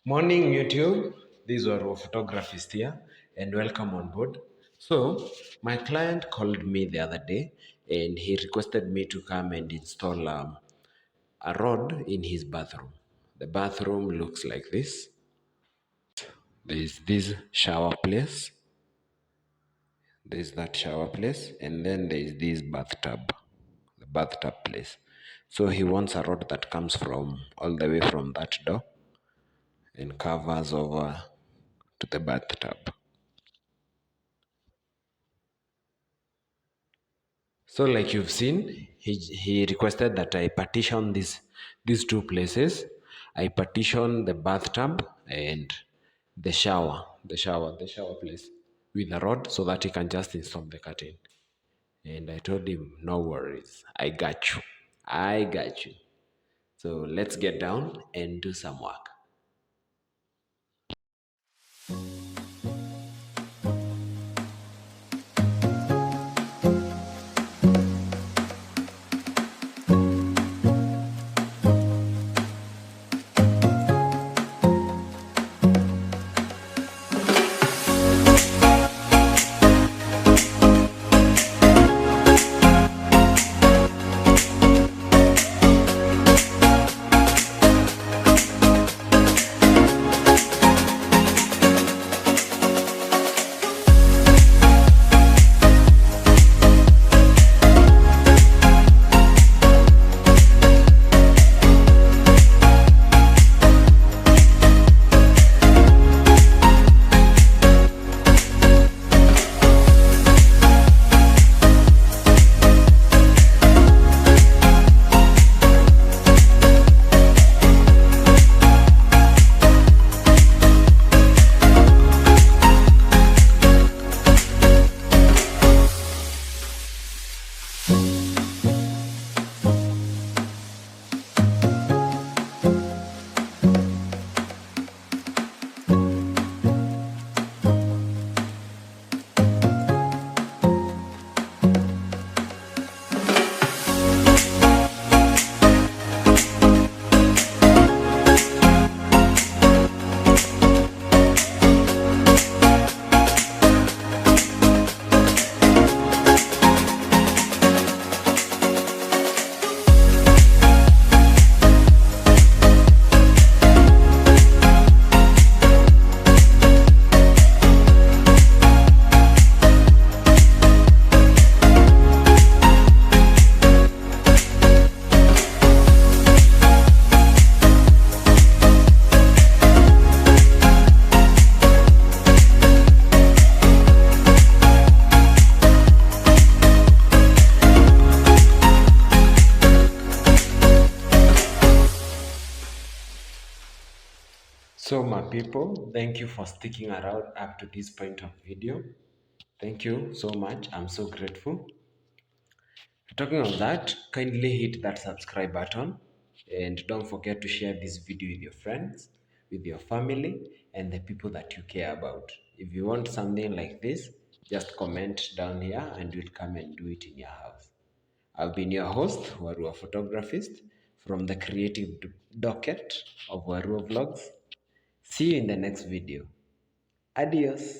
Morning YouTube, this is our photographist here and welcome on board. So my client called me the other day and he requested me to come and install a rod in his bathroom. The bathroom looks like this. There is this shower place, there is that shower place, and then there is this bathtub, the bathtub place. So he wants a rod that comes from all the way from that door and covers over to the bathtub. So like you've seen, he requested that I partition these two places. I partition the bathtub and the shower place with a rod so that he can just install the curtain. And I told him, no worries, I got you. I got you. So let's get down and do some work. So my people, thank you for sticking around up to this point of video. Thank you so much. I'm so grateful. Talking on that, kindly hit that subscribe button and don't forget to share this video with your friends, with your family, and the people that you care about. If you want something like this, just comment down here and we'll come and do it in your house. I've been your host, Warua Photographist, from the creative docket of Warua Vlogs. See you in the next video. Adios.